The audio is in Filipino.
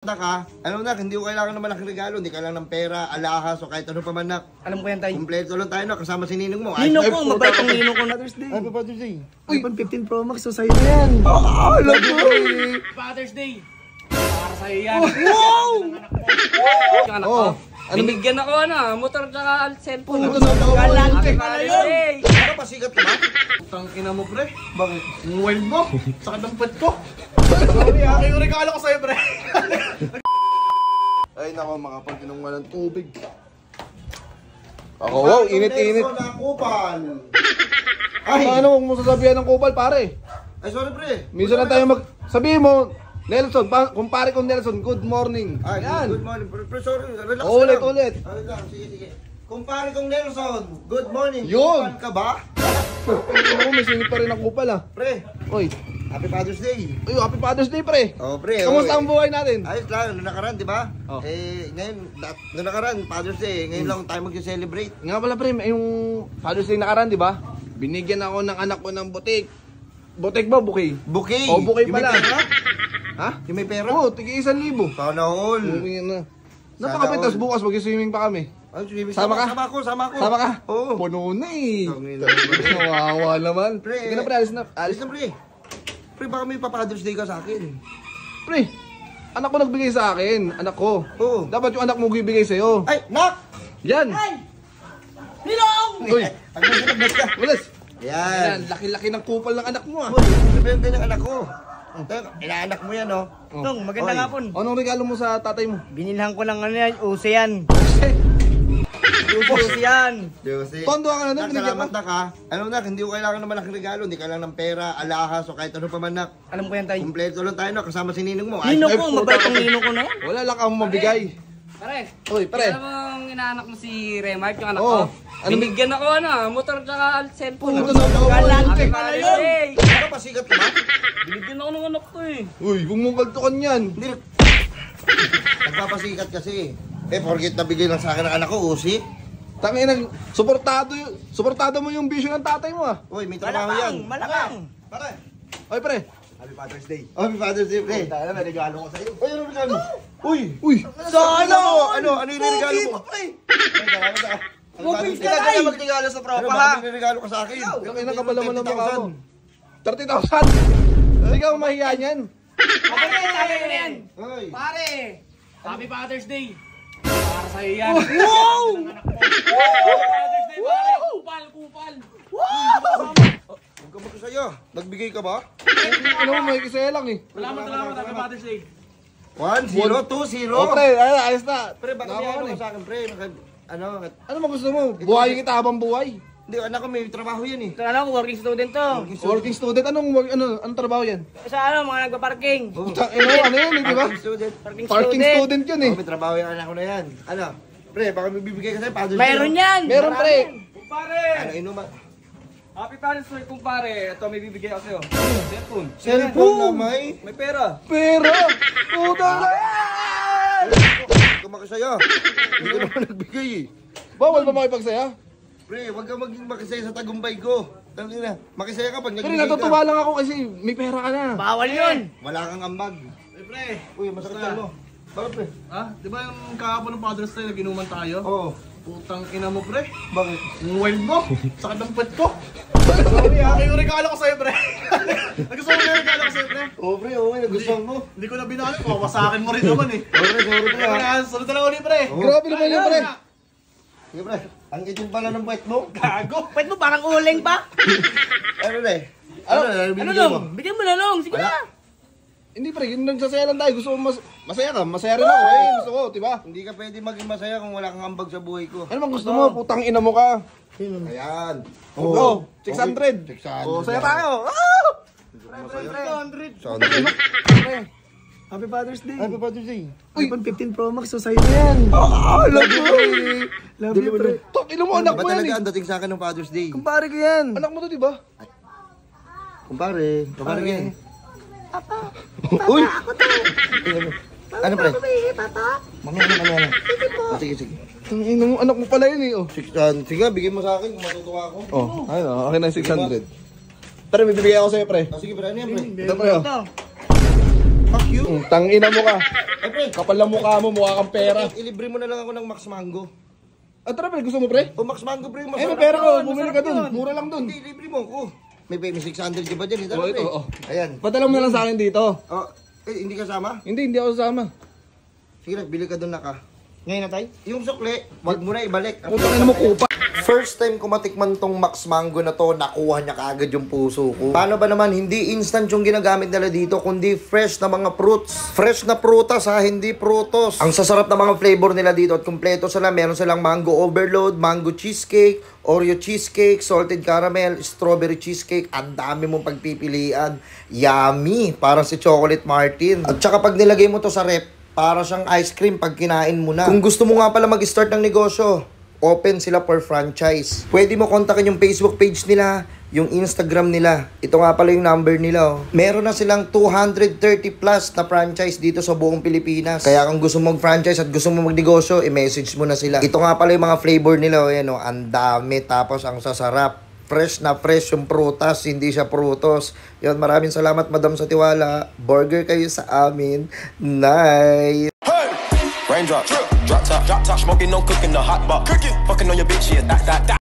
Ka, alam nak, hindi ko kailangan ng malaking regalo, hindi ka lang ng pera, alahas, o kahit ano pa man nak. Alam ko yan tayo. Kompleto lang tayo nak, kasama si Ninong mo. Ninong ko, mabait ang Ninong ko. Father's Day. Ay, Father's Day. iPhone 15 Pro Max, so sa'yo na yan. Alam ko. Father's Day. Para sa'yo yan. Wow! Yung anak ko. Binigyan ako motor tsaka cellphone. Galante Happy pala Father's yun. Day. Ano pa, sikat ka ba? Putang ina mo pre. Bakit? Ang wild mo. Sakit ang pet ko. Sorry ha, yung regalo ko sa'yo pre. Ay nako, makapag-inom nga ng tubig. Ako, wow, init-init. Kupal. Ay, ano mo sasabihan ng kupal, pare? Ay, sorry pre. Minsan lang tayo sabihin mo, Nelson, kumpare kong Nelson, good morning. Ay, Yan. good morning. Pre, sorry, relax Ulit, lang. ulit. Ay, lang, sige. Kumpare kong Nelson, good morning. Yun. Kupal ka ba? Ano mo, may singit pa rin ang kupal ah. Pre, Oy, happy Father's Day. Happy Father's Day, pre. Oh, pre. Kamusta ang buhay natin? Ayos lang, noong nakaraan, di ba? Oh. Ngayon, noong nakaraan, Father's Day, ngayon lang tayo mag-celebrate. Nga pala, pre, yung Father's Day nakaraan, di ba? Binigyan ako ng anak ko ng butik. Butik ba, bouquet? Bouquet. Oh, bouquet Yung pala. may pera? Ha? Yung may pera? Oo, tigi 1,000. Sana all. Napakabit, tas bukas mag-swimming pa kami. Ay, swimming. Sama ka? Sama ko. Sama ka? Oo. Puno na eh. Tangina. Nawawa naman. Pre, Sige na, pre, alis na. Alis na, pre. Pre, baka may pa-Father's Day ka sa akin. Pre, anak ko nagbigay sa akin. Anak ko. Oo. Dapat yung anak mo bibigay sa'yo. Ay, nak! Yan. Ninong! Uy, Agnes ka. ulas. Yan. Yan, laki-laki ng kupal ng anak mo ah. Uy, sabihin ka ng anak ko. Inaanak mo yan, oh. Nong, maganda Oy. nga pon. Anong regalo mo sa tatay mo? Binilhan ko ng ano yan, uso yan. Uso yan. Josie. Tondo ka na Nak, nun, binigyan salamat ka. nak ha. Alam nak, hindi ko kailangan ng malaking regalo, hindi ka lang ng pera, alahas, o kahit ano pa man nak. Alam ko yan tayo. Kompleto lang tayo nak, kasama si Ninong mo. Ay, Ninong ko, mabait ang Ninong ko na yan. Wala lang ako mabigay. Pare. Uy, pare. Alam mo yung inaanak mo si Remart, yung anak Oo. ko. Binigyan ako motor tsaka cellphone. Galante Happy pala Father's yun. Day. ano pa, sikat ka ba? Binigyan ako ng anak ko eh. Uy, huwag mong kaltukan yan. Hindi. Nagpapasikat kasi. Forget na bigay lang sa akin ng anak ko, Usi. Tangin nang suportado mo yung vision ng tatay mo ah. Uy, may trabaho yan. Malakang. Pare. Oy, pre. Happy Father's Day. Oh, Happy Father's Day, pre. Dahil may regalo ko sa'yo. Uy, ano regalo mo? Uy! Uy, Sana! Ano yung regalo mo? pre. Huwag ka tayo magregalo sa Ano ba? May regalo ka sa akin. yung inakabala mo ng mukha mo. 30,000. Hindi ka mahiya niyan. Yan. Uy. Pare. Happy Father's Day. Para sa'yo yan. Wow! Happy Father's Day pare. Kupal. Huwag ka magkasaya. Nagbigay ka ba? Ano mo, may kisaya lang eh. Salamat. Happy Father's Day. 1-0, 2-0. O pre, ayos na. Pre, baka may Nakakuha ano na ka sa akin, pre. Ano mo gusto mo? Buhayin kita habang buhay. Hindi, anak ko may trabaho yan eh. Ito alam ko, working student to. Working student, anong trabaho yan? Sa mga nagpa-parking. Ano yan, di ba? Parking student. Parking student yun eh. Oh, may trabaho yung anak ko na yan. Ano? Pre, baka may bibigay ka sa'yo. Father's Day, Mayroon no? yan. Meron pre. Kumpare. Ano, inuman? Happy Father's Day kumpare. Ito may bibigay ako sa'yo. Cellphone. Cellphone na may. May pera. Pero, puta na. Huwag ka makasaya. Hindi ko naman nagbigay eh. Bawal ba makipagsaya? Pre, huwag ka maging makisaya sa tagumpay ko. Tangina, makisaya ka pag Pero nagbigay natutuwa ka. lang ako kasi may pera ka na. Bawal yun. Wala kang ambag. Pre. Uy, masakit lang mo. Bakit pre? Ha? Di ba yung kahapon ng Father's Day naginuman tayo? Oo. Putang ina mo pre. Bakit? Ang wild mo. Sakit ang pet ko. Sorry ha, yung regalo ko sa'yo pre. Nagustuhan mo yung regalo ko sa'yo pre. Oo pre, oo, nagustuhan mo. Hindi ko na binalo. Kawasakin mo rin naman eh. Sorry pre. Kaya sunod na lang ulit pre. Grabe naman yun pre. Sige pre, ang itim pala ng puwet mo. Gago. Pwede mo parang uling pa. Ano na eh? Ano bibigay nung? mo? Bigyan mo na nung. Sige Wala. na. Hindi pre, yun nagsasaya lang tayo. Gusto mo masaya ka, masaya rin ako. Eh, gusto ko, diba? Hindi ka pwede maging masaya kung wala kang ambag sa buhay ko. Ano bang gusto mo? Putang ina mo ka. Ayan. Oh, 600. 600. Oh, saya tayo. Pre. Happy Father's Day. Happy Father's Day. iPhone 15 Pro Max, so sa'yo na yan. Love you pre. Love you, pre. Tok, ina mo, anak Ba't mo yan talaga eh. ang dating sa akin ng Father's Day? Kumpare ko yan. Anak mo to, diba? Kumpare yan. Uy! Ano pre? Mamaya na. Sige. Ang ina mo, anak mo pala yun eh. Oh, 600. Sige, bigay mo sa akin kung matutuwa ako. ayun oh, akin na 600. Pero may bibigay ako sa'yo pre. Sige pre, ano yan pre? Ito pre oh. Fuck you. Tangina mo ka. Eh, pre. Kapal na mukha mo, mukha kang pera. Ilibre mo na lang ako ng Max Mango. Ah, tara pre, gusto mo pre? O Max Mango, pre. Eh, Masarap may pera ko, yun, bumili masarap ka dun. yun. Mura lang dun. Hindi, libre mo ako. May 600 ka ba dyan? Ito, Oo, pre. ito, oo. Ayan. Padala mo na lang sa akin dito. Oh, hindi kasama? Hindi ako sasama. Sige na, bili ka doon na ka. Ngayon na tayo? Yung sukli, wag mo na ibalik. Putang ina mo, kupa. First time ko matikman tong Max Mango na to, nakuha niya kaagad yung puso ko. Paano ba naman, hindi instant yung ginagamit nila dito, kundi fresh na mga fruits. Fresh na prutas ha, hindi prutos. Ang sasarap na mga flavor nila dito at kumpleto sila. Meron silang mango overload, mango cheesecake, Oreo cheesecake, salted caramel, strawberry cheesecake. Ang dami mong pagpipilian. Yummy! Parang si Chocolate Martin. At saka pag nilagay mo to sa rep, para siyang ice cream pag kinain mo na. Kung gusto mo nga pala mag-start ng negosyo, open sila for franchise. Pwede mo kontakin yung Facebook page nila, yung Instagram nila. Ito nga pala yung number nila. Oh. Meron na silang 230 plus na franchise dito sa buong Pilipinas. Kaya kung gusto mo mag-franchise at gusto mo magnegosyo, i-message mo na sila. Ito nga pala yung mga flavor nila. Oh, yan, oh. Ang dami, tapos ang sasarap. Fresh na fresh yung prutas, hindi siya prutos. Yun, maraming salamat madam sa tiwala. Burger kayo sa amin. Nice! Raindrop, drop top, smoking, no cooking, the hot pot, cooking, fucking on your bitch, yeah, that.